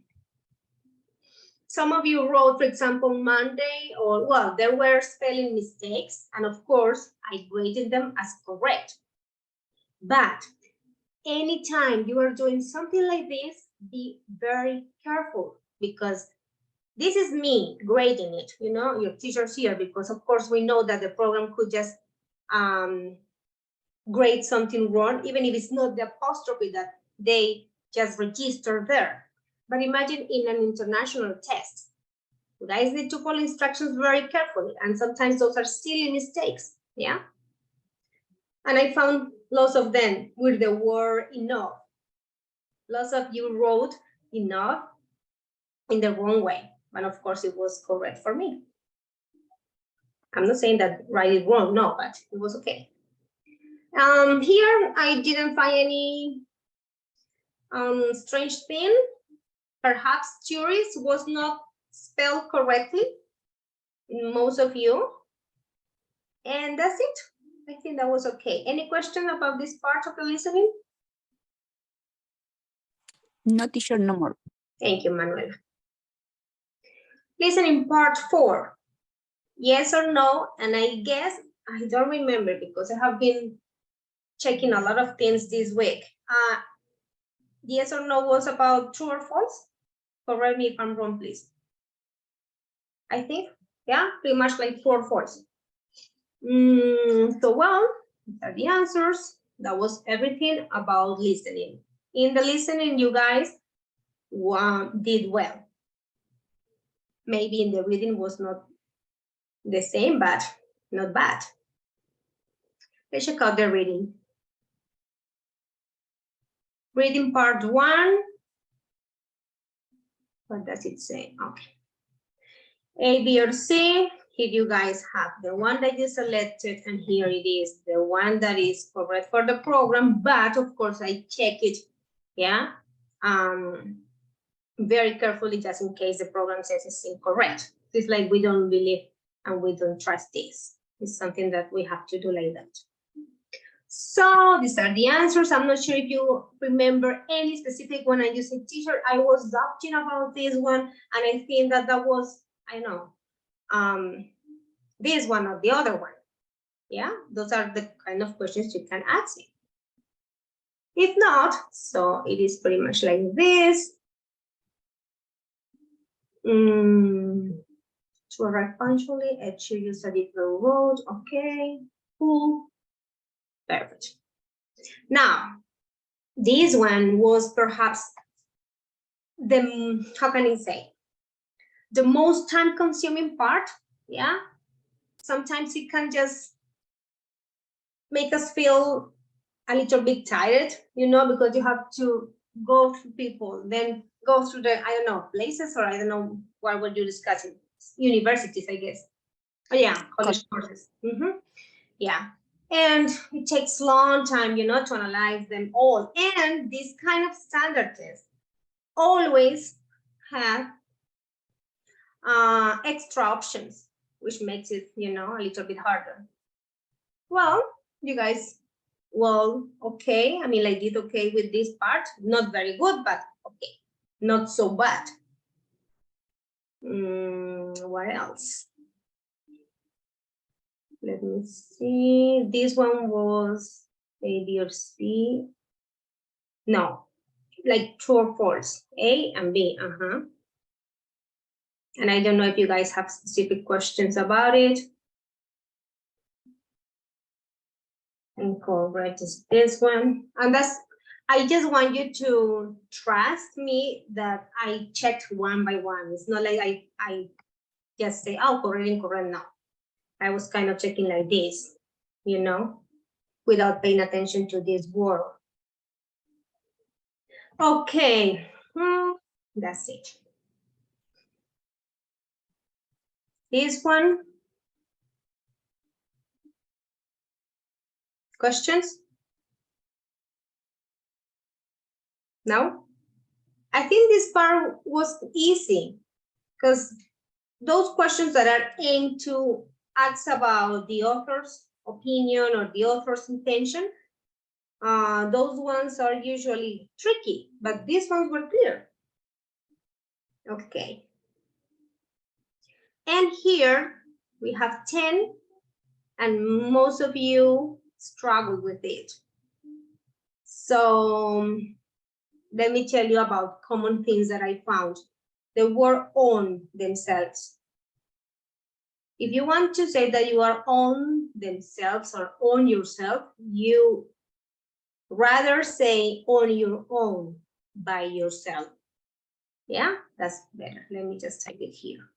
Some of you wrote, for example, Monday, or well, there were spelling mistakes. And of course, I graded them as correct. But anytime you are doing something like this, be very careful because this is me grading it, you know, your teacher's here, because of course we know that the program could just grade something wrong, even if it's not the apostrophe that they just register there. But imagine in an international test, you guys need to follow instructions very carefully, and sometimes those are silly mistakes, yeah? And I found lots of them with the word enough. Lots of you wrote enough in the wrong way, but of course it was correct for me. I'm not saying that right is wrong, no, but it was okay. Here I didn't find any strange thing. Perhaps tourist was not spelled correctly in most of you. And that's it. I think that was okay. Any question about this part of the listening? No, teacher, no more. Thank you, Manuela. Listening part 4. Yes or no? And I guess I don't remember because I have been checking a lot of things this week. Yes or no was about true or false? Correct me if I'm wrong, please. I think, yeah, pretty much like true or false. So, well, these are the answers. That was everything about listening. In the listening, you guys did well. Maybe in the reading was not the same, but not bad. Let's check out the reading. Reading part 1. What does it say? Okay. A, B, or C. Here you guys have the one that you selected, and here it is, the one that is correct for the program, but of course I check it, yeah, very carefully just in case the program says it's incorrect. It's like we don't believe and we don't trust this. It's something that we have to do like that. So these are the answers. I'm not sure if you remember any specific one and you say, teacher, I was doubting about this one, and I think that that was, I know, this one or the other one. Yeah, those are the kind of questions you can ask me. If not, so it is pretty much like this. To arrive punctually, Ed should use a different road. Okay, cool, perfect. Now, this one was perhaps the, how can I say, the most time-consuming part. Yeah, sometimes it can just make us feel a little bit tired, you know, because you have to go through people, then go through the, I don't know, places, or I don't know what were you discussing, universities, I guess. Oh yeah, college courses. Yeah, and it takes long time, you know, to analyze them all. And this kind of standard test always have extra options, which makes it, you know, a little bit harder. Well, you guys, well, okay. I mean, I did okay with this part. Not very good, but okay. Not so bad. What else? Let me see. This one was A, B, or C. No, like true or false. A and B. And I don't know if you guys have specific questions about it. Incorrect is this one. And that's, I just want you to trust me that I checked one by one. It's not like I just say, oh, correct, incorrect. No, I was kind of checking like this, you know, without paying attention to this word. Okay, that's it. This one. Questions? No? I think this part was easy because those questions that are aimed to ask about the author's opinion or the author's intention, those ones are usually tricky, but these ones were clear. Okay. And here we have 10, and most of you struggle with it. So let me tell you about common things that I found. The word on themselves. If you want to say that you are on themselves or on yourself, you rather say on your own, by yourself. Yeah, that's better. Let me just type it here.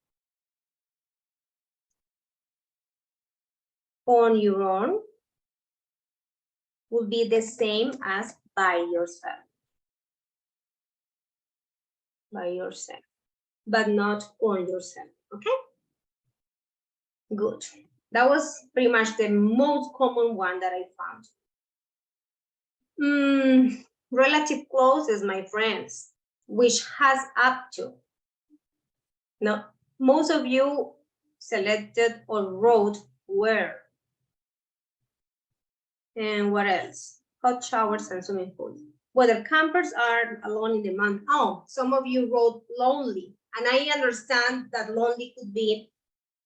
On your own will be the same as by yourself. by yourself, but not on yourself, okay? Good. That was pretty much the most common one that I found. Relative clauses, my friends, which has up to. Now, most of you selected or wrote where. And what else? Hot showers and swimming pools. Whether campers are alone in the mountain. Oh, some of you wrote lonely. And I understand that lonely could be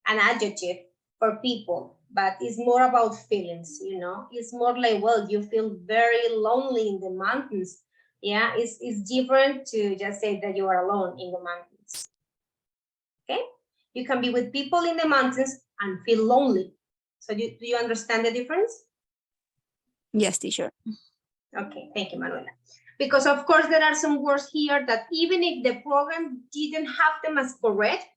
an adjective for people, but it's more about feelings, you know? It's more like, well, you feel very lonely in the mountains. Yeah, it's different to just say that you are alone in the mountains. Okay? You can be with people in the mountains and feel lonely. So do you understand the difference? Yes, teacher. Okay, thank you, Manuela. Because of course there are some words here that even if the program didn't have them as correct,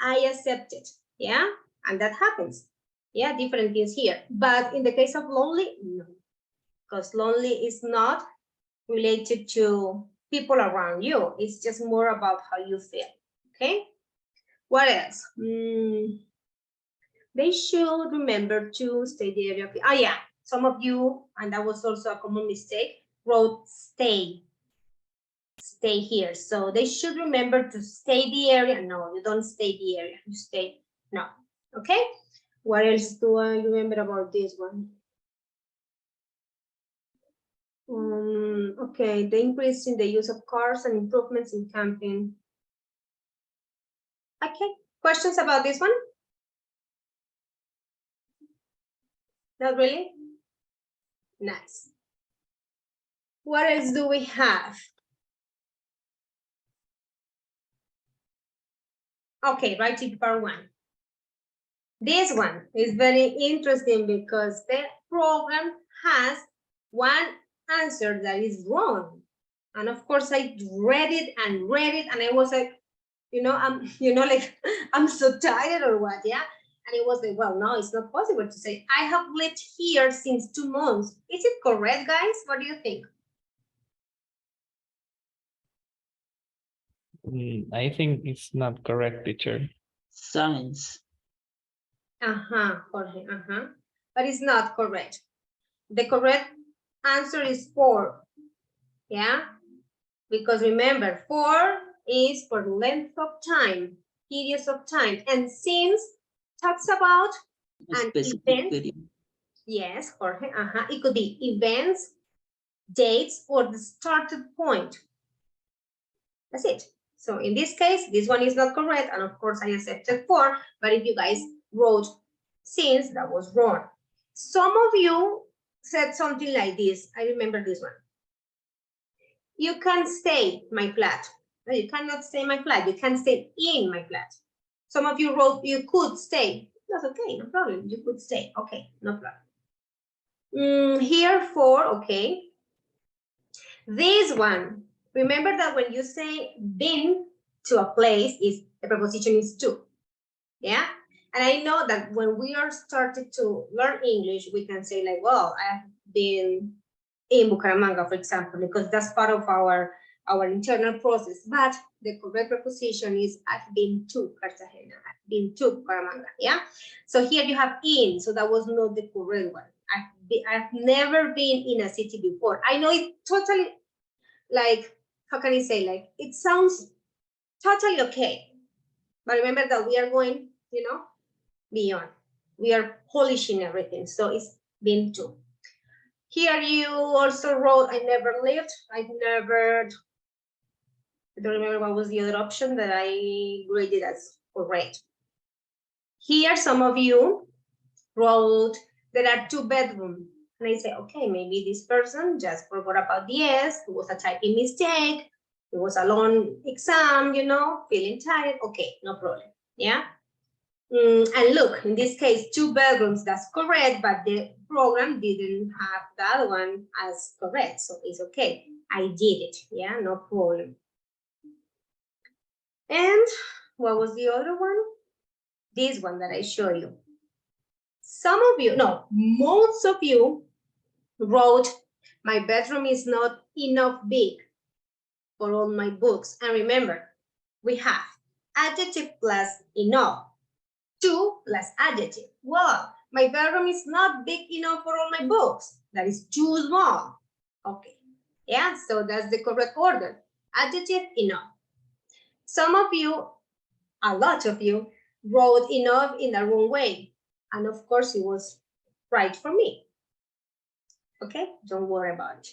I accept it, yeah? And that happens, yeah, different things here. But in the case of lonely, no, because lonely is not related to people around you. It's just more about how you feel, okay? What else? They should remember to stay the area. Oh yeah, some of you, and that was also a common mistake, wrote stay. Stay here. So they should remember to stay the area. No, you don't stay the area. You stay, no. Okay? What else do I remember about this one? Okay, the increase in the use of cars and improvements in camping. Okay, questions about this one? Not really? Nice. What else do we have? Okay, writing part one. This one is very interesting because the program has one answer that is wrong. And of course I read it and I was like, like I'm so tired or what, yeah? And it was like, well, no, it's not possible to say, I have lived here since 2 months. Is it correct, guys? What do you think? I think it's not correct, teacher. Science. Jorge, but it's not correct. The correct answer is 4, yeah? Because remember, 4 is for length of time, periods of time, and since talks about an event. Period. Yes, Jorge, it could be events, dates, or the started point. That's it. So in this case, this one is not correct, and of course I accepted 4, but if you guys wrote since, that was wrong. Some of you said something like this. I remember this one. You can stay my flat. No, you cannot stay my flat. You can stay in my flat. Some of you wrote you could stay. That's okay, no problem. You could stay. Okay, no problem. Here 4, okay. This one, remember that when you say been to a place, is the preposition is to. Yeah? And I know that when we are started to learn English, we can say like, well, I've been in Bucaramanga, for example, because that's part of our internal process. But the correct preposition is I've been to Cartagena, I've been to Bucaramanga, yeah? So here you have in, so that was not the correct one. I've never been in a city before. I know it totally, like, how can I say, like, it sounds totally okay. But remember that we are going, beyond. We are polishing everything, so it's been to. Here you also wrote, I never lived. I don't remember what was the other option that I graded as correct. Here, some of you wrote, there are 2 bedrooms. And I say, okay, maybe this person just forgot about the S. It was a typing mistake. It was a long exam, feeling tired. Okay, no problem. Yeah. And look, in this case, 2 bedrooms, that's correct, but the program didn't have that one as correct, so it's okay. I did it, yeah, no problem. And what was the other one? This one that I show you. Some of you, no, most of you wrote, my bedroom is not enough big for all my books. And remember, we have adjective plus enough. Too plus adjective. Well, my bedroom is not big enough for all my books. That is too small. Okay. Yeah, so that's the correct order. Adjective, enough. Some of you, a lot of you, wrote enough in the wrong way. And of course, it was right for me. Okay, don't worry about it.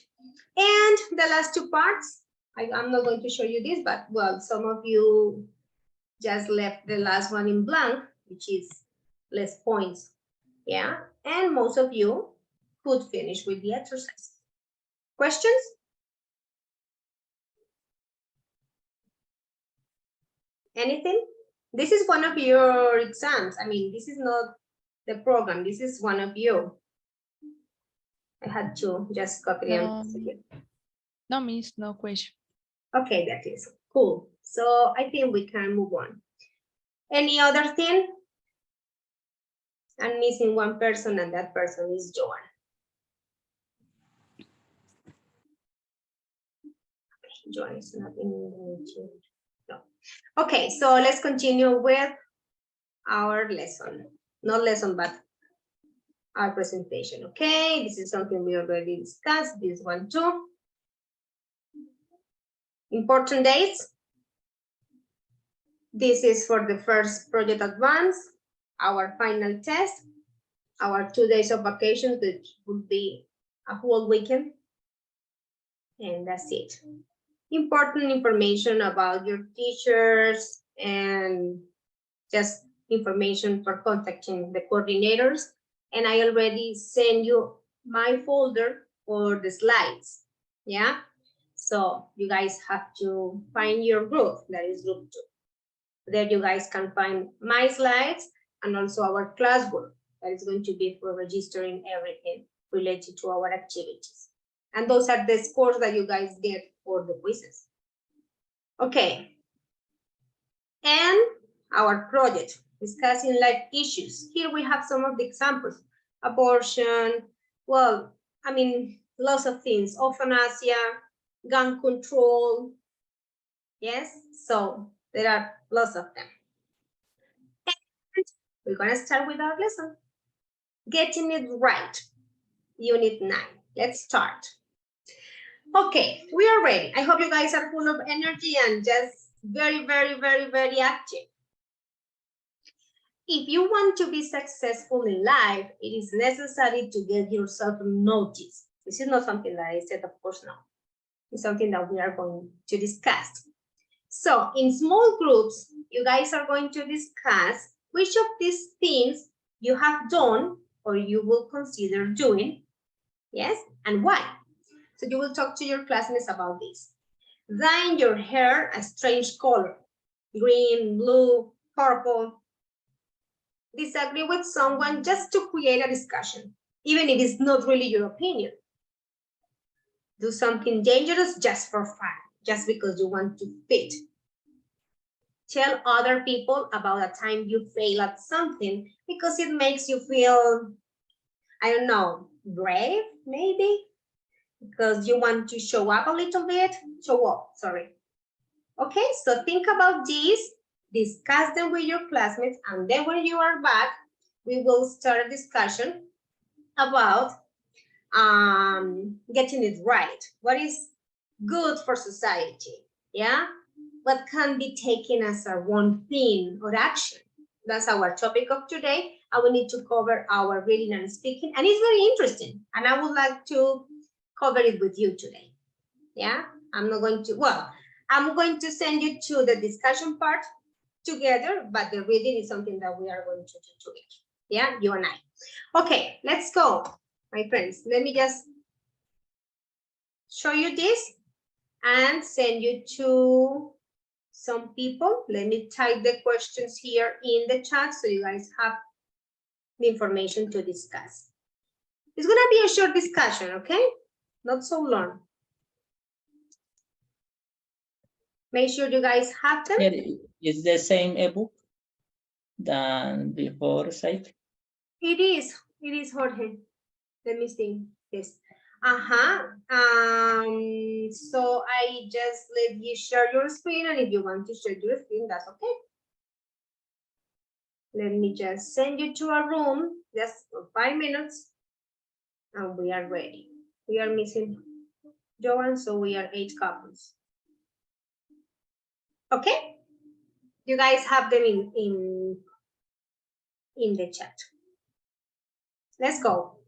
And the last two parts, I'm not going to show you this, but well, some of you just left the last one in blank, which is less points. Yeah, and most of you could finish with the exercise. Questions? Anything? This is one of your exams. I mean, this is not the program. This is one of you. I had to just copy them. No, miss, no question. Okay, that is cool. So I think we can move on. Any other thing? I'm missing one person, and that person is Joan. Okay, Joan is not in the no. Okay, so let's continue with our lesson. Not lesson, but our presentation. Okay, this is something we already discussed. This one too. Important dates. This is for the first project advance, our final test, our 2 days of vacation, which would be a whole weekend. And that's it. Important information about your teachers and just information for contacting the coordinators. And I already sent you my folder for the slides. Yeah. So you guys have to find your group, that is group 2. There you guys can find my slides and also our classwork. That is going to be for registering everything related to our activities. And those are the scores that you guys get for the quizzes. Okay. And our project, discussing life issues. Here we have some of the examples. Abortion, well, I mean, lots of things. Euthanasia, gun control. Yes, so there are lots of them. And we're gonna start with our lesson. Getting it right, unit 9. Let's start. Okay, we are ready. I hope you guys are full of energy and just very, very, very, very active. If you want to be successful in life, it is necessary to get yourself noticed. This is not something that I said, of course, now. It's something that we are going to discuss. So in small groups, you guys are going to discuss which of these things you have done or you will consider doing, yes, and why. So you will talk to your classmates about this. Dyeing your hair a strange color, green, blue, purple. Disagree with someone just to create a discussion, even if it's not really your opinion. Do something dangerous just for fun, just because you want to fit. Tell other people about a time you fail at something because it makes you feel, I don't know, brave, maybe? Because you want to show up a little bit, show up, sorry. Okay, so think about these, discuss them with your classmates, and then when you are back, we will start a discussion about getting it right. What is good for society, yeah? What can be taken as a one thing or action? That's our topic of today. And we need to cover our reading and speaking. And it's very interesting. And I would like to cover it with you today. Yeah, I'm not going to, well, I'm going to send you to the discussion part together, but the reading is something that we are going to do together. Yeah, you and I. Okay, let's go, my friends. Let me just show you this and send you to some people. Let me type the questions here in the chat so you guys have the information to discuss. It's gonna be a short discussion, okay? Not so long. Make sure you guys have them. Is the same ebook than before site? It is, Jorge. Let me see. Yes. So I just let you share your screen, and if you want to share your screen, that's okay. Let me just send you to a room just for 5 minutes, and we are ready. We are missing Joanne, so we are 8 couples. Okay? You guys have them in the chat. Let's go.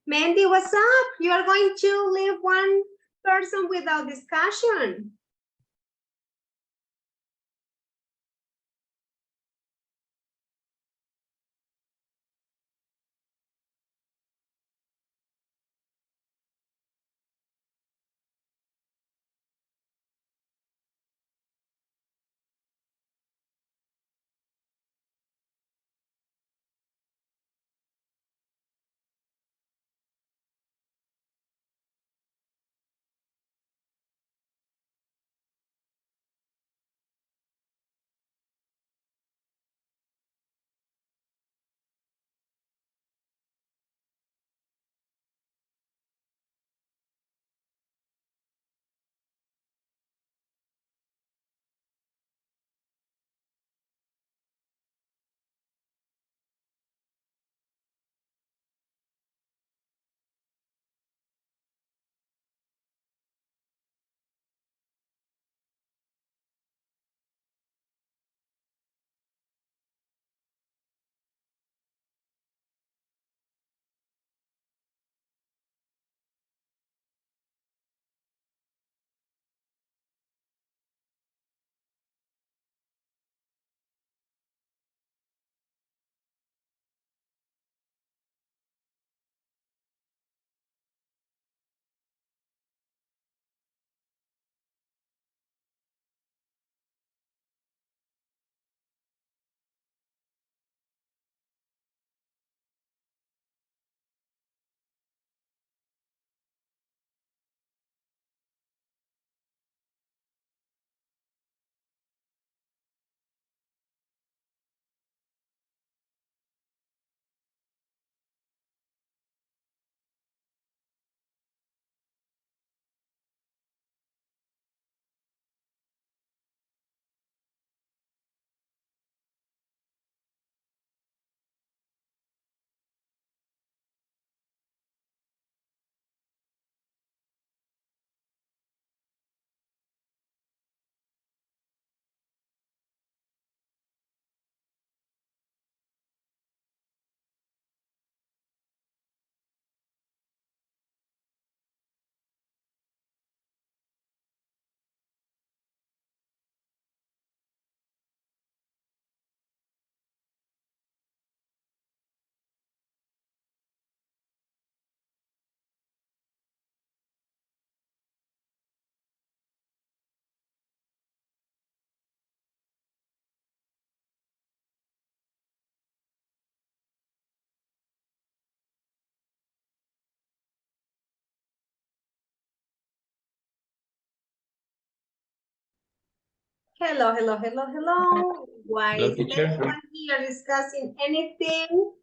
Mandy, what's up? You are going to leave one person without discussion. Hello, hello, hello, hello. Why Hello, isn't teacher. anyone here discussing anything?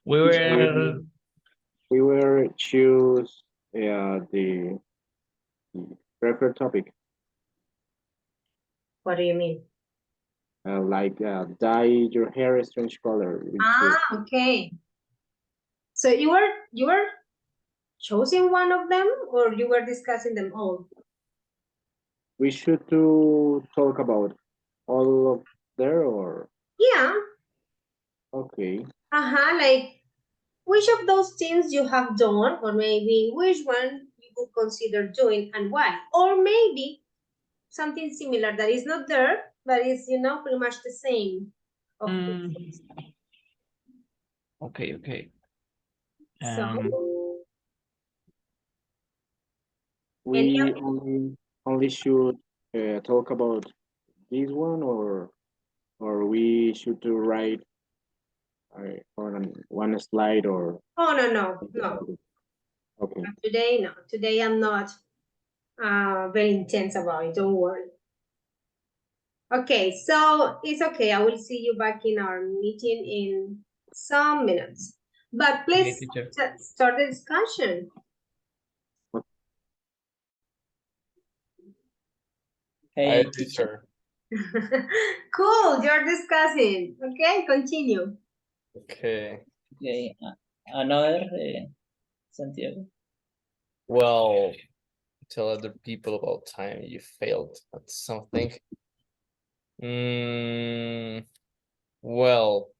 We were We were choose the preferred topic, What do you mean? like dye your hair a strange color. We choose. Ah, okay. So you were choosing one of them, or you were discussing them all? We should to talk about all of there or Yeah. okay. Like which of those things you have done, or maybe which one you would consider doing and why, or maybe something similar that is not there, but is pretty much the same. Of these things. okay, okay. So any We only should talk about this one or we should to write on one slide or Oh, no. okay. Today, no. Today I'm not very intense about it. Don't worry. Okay, so it's okay. I will see you back in our meeting in some minutes. But Okay, please teacher. start the discussion. Hi, Hey, teacher. Cool, you're discussing. Okay, continue. Okay. okay. Another, Santiago. Well, tell other people about time you failed at something. Well,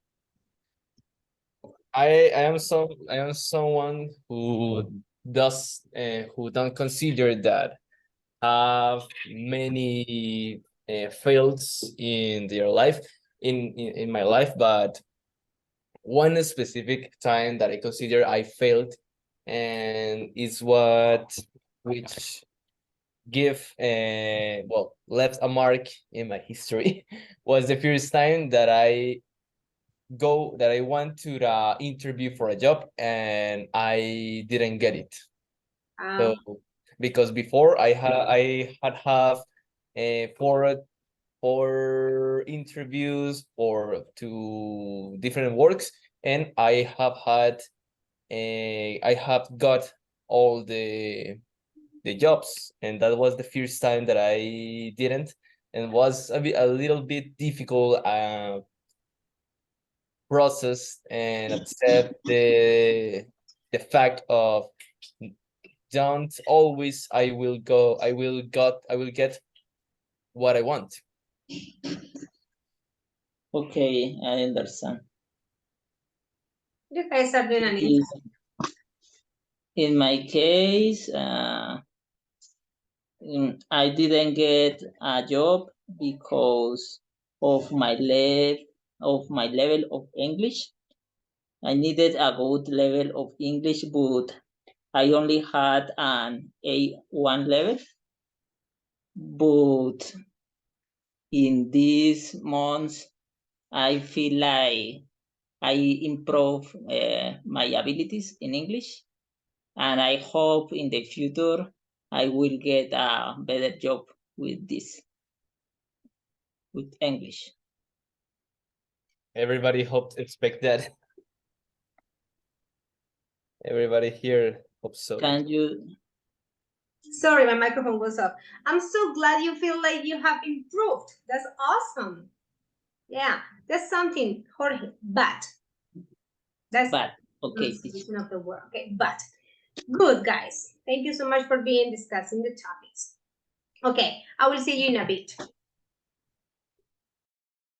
I am someone who who don't consider that have many fails in their life in my life, but one specific time that I consider I failed and is what which give left a mark in my history was the first time that I went to the interview for a job and I didn't get it. So because before I had four interviews for two different works, and I have got all the jobs, and that was the first time that I didn't, and was a little bit difficult process and accept the fact of don't always I will get what I want. Okay, I understand. You guys are doing an Is- In my case, I didn't get a job because of my level of English. I needed a good level of English, but I only had an A1 level. But in these months, I feel like I improve my abilities in English, and I hope in the future I will get a better job with English. Everybody expect that. Everybody here hopes so. Can you? Sorry, my microphone was off. I'm so glad you feel like you have improved. That's awesome. Yeah, that's something, Jorge. But that's okay. Pronunciation of the word. Okay, but good, guys. Thank you so much for discussing the topics. Okay, I will see you in a bit.